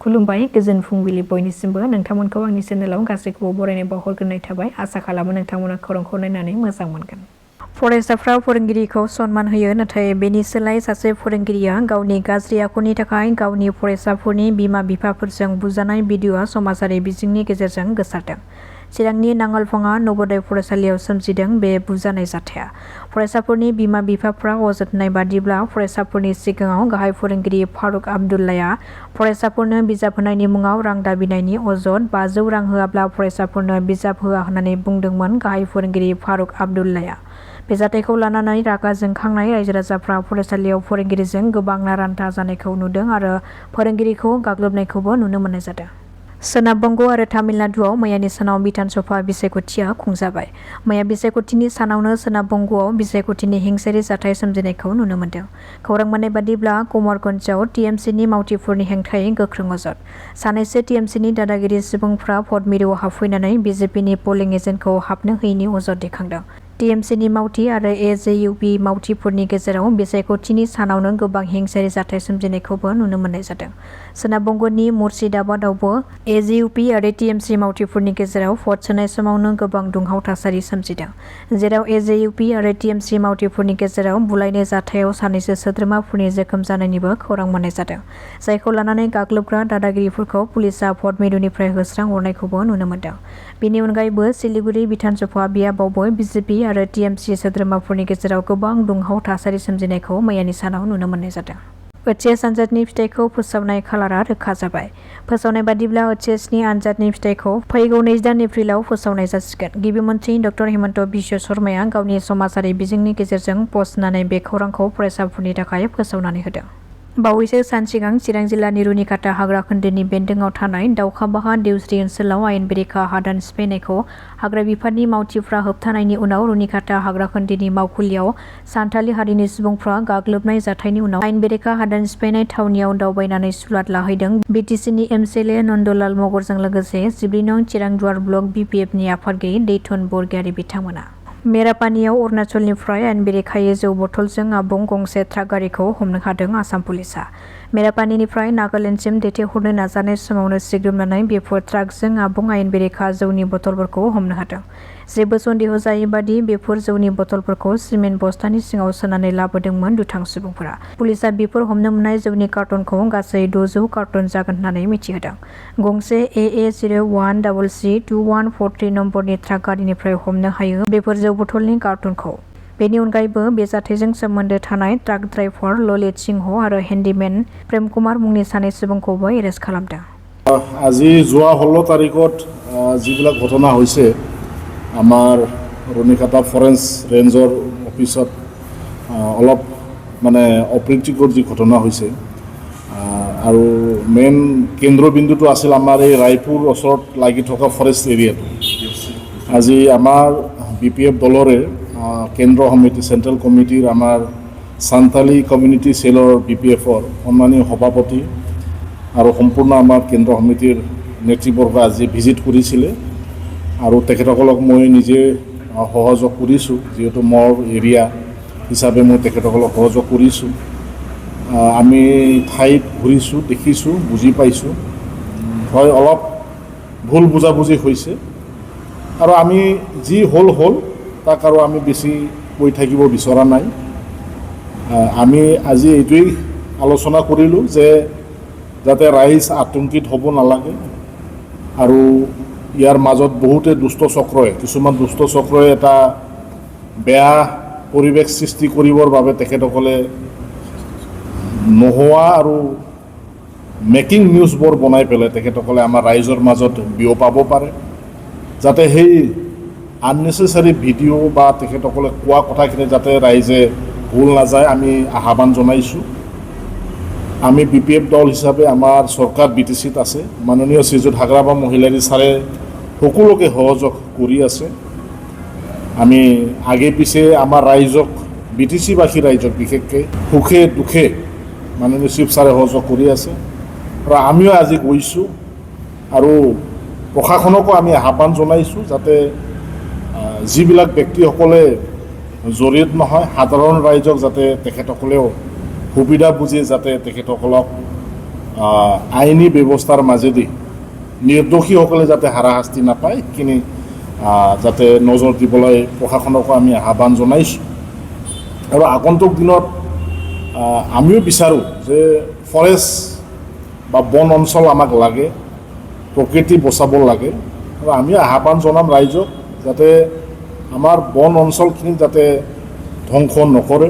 खुलुमबाय गोजोन फुंबिलि बयनिसिमबो नोंथांमोनखौ आंनि चेनेलाव गासैखौबो बरायनाय बावहरग्रोनाय थाबाय आसा खालामो नोंथांमोना खौरांखौ नायनानै मोजां मोनगोन। फरायसाफ्रा फोरोंगिरिखौ सनमान होयो नाथाय बेनि सोलाय सासे फोरोंगिरिया गावनि गाज्रि आखुनि थाखाय गावनि फरायसाफोरनि बिमा-बिफाफोरजों बुजानाय भिडिअ'आ समाजारि बिजोंनि गेजेरजों गोसारदों। चिरांनि नांगोलफाङा नवोदय फरायसालियाव सोमजिदों बे बुजानाय जाथाया। फरायसाफोरनि बिमा-बिफाफ्रा अजदनाय बादिब्ला फरायसाफोरनि सिगाङाव गाहाय फोरोंगिरि फारुक आब्दुल्लाया फरायसाफोरनो बिजाब होनायनि मुङाव रां दाबिनायनि अजद 500 रां होआब्ला फरायसाफोरनो बिजाब होआ होननानै बुंदोंमोन गाहाय फोरोंगिरि फारुक आब्दुल्लाया। बे जाथायखौ लानानै रागा जोंखांनाय रायजो-राजाफ्रा फरायसालियाव फोरोंगिरिजों गोबां नारान्था जानायखौ नुदों आरो फोरोंगिरिखौ गाग्लोबनायखौबो नुनो मोननाय जादों। सोनाब बंग आरो तामिलनाडुआव मैयानि सानाव बिधान सभा बिसायख'थिया खुंजाबाय। मैया बिसायख'थिनि सानावनो सोनाब बंगआव बिसायख'थिनि हिंसायारि जाथाय सोमजिनायखौ नुनो मोन्दों। खौरां मोननाय बादिब्ला कुमारगन्जआव टिएमसिनि मावथिफोरनि हेंथायै गोख्रों अजद। सानैसो टिएमसिनि दादागिरि सुबुंफ्रा भट मिरुआव हाबफैनानै बिजेपिनि पलिं एजेन्टखौ हाबनो होयैनि अजद दैखांदों। टिएमसिनि मावथि आरो एजेइउपि मावथिफोरनि गेजेराव बिसायख'थिनि सानावनो गोबां हिंसायारि जाथाय सोमजिनायखौबो नुनो मोननाय जादों। सोनाब बंगनि मुर्शिदाबादआवबो एजेइउपि आरो टिएमसि मावथिफोरनि गेजेराव भट सोनाय समावनो गोबां दुंहाव थासारि सोमजिदों, जेराव एजेइउपि आरो टिएमसि मावथिफोरनि गेजेराव बुलायनाय जाथायाव सानैसो सोद्रोमाफोरनि जोखोम जानायनिबो खौरां मोननाय जादों। जायखौ लानानै गाग्लोबग्रा दादागिरिफोरखौ पुलिसआ भट मिरुनिफ्राय होस्रां हरनायखौबो नुनो मोन्दों। बेनि अनगायैबो सिलिगुरि बिधान सभा बियाबावबो बिजेपि आरो टिएमसि सोद्रोमाफोरनि गेजेराव गोबां दुंहाव थासारि सोमजिनायखौ मैयानि सानाव नुनो मोननाय जादों। ओइचएस आनजादनि फिथाइखौ फोसावनाय खालारा रोखा जाबाय। फोसावनाय बादिब्ला ओइचएसनि आनजादनि फिथाइखौ फैगौ 23 एप्रिलाव फोसावनाय जासिगोन। गिबि मन्थ्रि ड हिमन्त बिश्व शर्माया गावनि समाजारि बिजोंनि गेजेरजों पस्ट होनानै बे खौरांखौ फरायसाफोरनि थाखाय फोसावनानै होदों। बावैसो सान सिगां चिरां जिल्लानि रुनिखाता हाग्रा खोन्दोनि बेन्दोंआव थानाय दाउखाबाहा देउस्रि ओनसोलाव आयेन बेरेखा हादान सिफायनायखौ हाग्रा बिफाननि मावथिफ्रा होबथानायनि उनाव रुनिखाता हाग्रा खोन्दोनि मावखुलियाव सान्थालि हारिनि सुबुंफ्रा गाग्लोबनाय जाथायनि उनाव आयेन बेरेखा हादान सिफायनाय थावनियाव दावबायनानै सुलाद लाहैदों बिटिसिनि एमसिएलए नन्दलाल मगरजों लोगोसे 14 नं चिरां दुवार ब्लक बिपिएफनि आफादगिरि दैथुन बरगयारी बिथांमोना। मेरापानियाव अरुणाचलनिफ्राय आयेन बेरेखायै जौ बथलजों आबुं गंसे ट्राक गारिखौ हमनो हादों आसाम पुलिसआ। मेरापानिनिफ्राय नागालेण्डसिम दैथायहरनो नाजानाय समावनो सिग्रोमनानै बेफोर ट्राकजों आबुं आयेन बेरेखा जौनि बथलफोरखौ हमनो हादों। जेबो सन्देह जायै बादि बेफोर जौनि बथलफोरखौ सिमेन्ट बस्तानि सिङाव सोनानै लाबोदोंमोन दुथां सुबुंफोरा। पुलिसआ बेफोर हमनो मोननाय जौनि कार्टनखौ गासै 600 कार्टन जागोन होननानै मिथिहोदों। गंसे AA01C2143 नम्बरनि ट्राक गारिनिफ्राय हमनो हायो बेफोर जौ बथलनि कार्टनखौ। बेनि अनगायैबो बे जाथायजों सोमोन्दो थानाय ट्राक ड्राइभार ललित सिंह आरो हेन्डिमेन प्रेम कुमार मुंनि सानै सुबुंखौबो एरेस्ट खालामदों। আজি যোৱা 16 তাৰিখত যিবিলাক ঘটনা হৈছে আমাৰ ৰুনিখাতা ফৰেন্স ৰেঞ্জৰ অফিচত অলপ মানে অপ্ৰীতিকৰ যি ঘটনা হৈছে আৰু মেইন কেন্দ্ৰবিন্দুটো আছিল আমাৰ এই ৰায়পুৰ ওচৰত লাগি থকা ফৰেষ্ট এৰিয়াটো। আজি আমাৰ বিপিএফ দলৰে কেন্দ্ৰ সমিতি চেণ্ট্ৰেল কমিটিৰ আমাৰ সান্থালী কমিউনিটি সেলৰ বিপিএফৰ সন্মানীয় সভাপতি আৰু সম্পূৰ্ণ আমাৰ কেন্দ্ৰ সমিতিৰ নেতৃবৰ্গ আজি ভিজিট কৰিছিলে আৰু তেখেতসকলক মই নিজে সহযোগ কৰিছোঁ, যিহেতু মোৰ এৰিয়া হিচাপে মই তেখেতসকলক সহযোগ কৰিছোঁ। আমি ঠাইত ঘূৰিছোঁ, দেখিছোঁ, বুজি পাইছোঁ, হয় অলপ ভুল বুজাবুজি হৈছে আৰু আমি যি হ'ল তাক আৰু আমি বেছি কৈ থাকিব বিচৰা নাই। আমি আজি এইটোৱেই আলোচনা কৰিলোঁ যে যাতে ৰাইজ আতংকিত হ'ব নালাগে আৰু ইয়াৰ মাজত বহুতে কিছুমান দুষ্ট চক্ৰই এটা বেয়া পৰিৱেশ সৃষ্টি কৰিবৰ বাবে তেখেতসকলে নোহোৱা আৰু মেকিং নিউজবোৰ বনাই পেলাই তেখেতসকলে আমাৰ ৰাইজৰ মাজত বিয়পাব পাৰে, যাতে সেই আননেচেচাৰী ভিডিঅ' বা তেখেতসকলে কোৱা কথাখিনি যাতে ৰাইজে ভুল নাযায় আমি আহ্বান জনাইছোঁ। আমি বিপিএফ দল হিচাপে আমাৰ চৰকাৰ বিটিচিত আছে, মাননীয় শ্ৰীযুত হাগ্ৰাবাম মহিলাৰী ছাৰে সকলোকে সহযোগ কৰি আছে। আমি আগে পিছে আমাৰ ৰাইজক বিটিচিবাসী ৰাইজক বিশেষকৈ সুখে দুখে মাননীয় চিফ ছাৰে সহযোগ কৰি আছে আৰু আমিও আজি গৈছোঁ আৰু প্ৰশাসনকো আমি আহ্বান জনাইছোঁ যাতে যিবিলাক ব্যক্তিসকলে জড়িত নহয় সাধাৰণ ৰাইজক যাতে তেখেতসকলেও সুবিধা বুজি যাতে তেখেতসকলক আইনী ব্যৱস্থাৰ মাজেদি নিৰ্দোষীসকলে যাতে হাৰাশাস্তি নাপায় সেইখিনি যাতে নজৰ দিবলৈ প্ৰশাসনকো আমি আহ্বান জনাইছোঁ আৰু আগন্তুক দিনত আমিও বিচাৰোঁ যে ফৰেষ্ট বা বন অঞ্চল আমাক লাগে প্ৰকৃতি বচাব লাগে আৰু আমি আহ্বান জনাম ৰাইজক যাতে আমাৰ বন অঞ্চলখিনি যাতে ধ্বংস নকৰে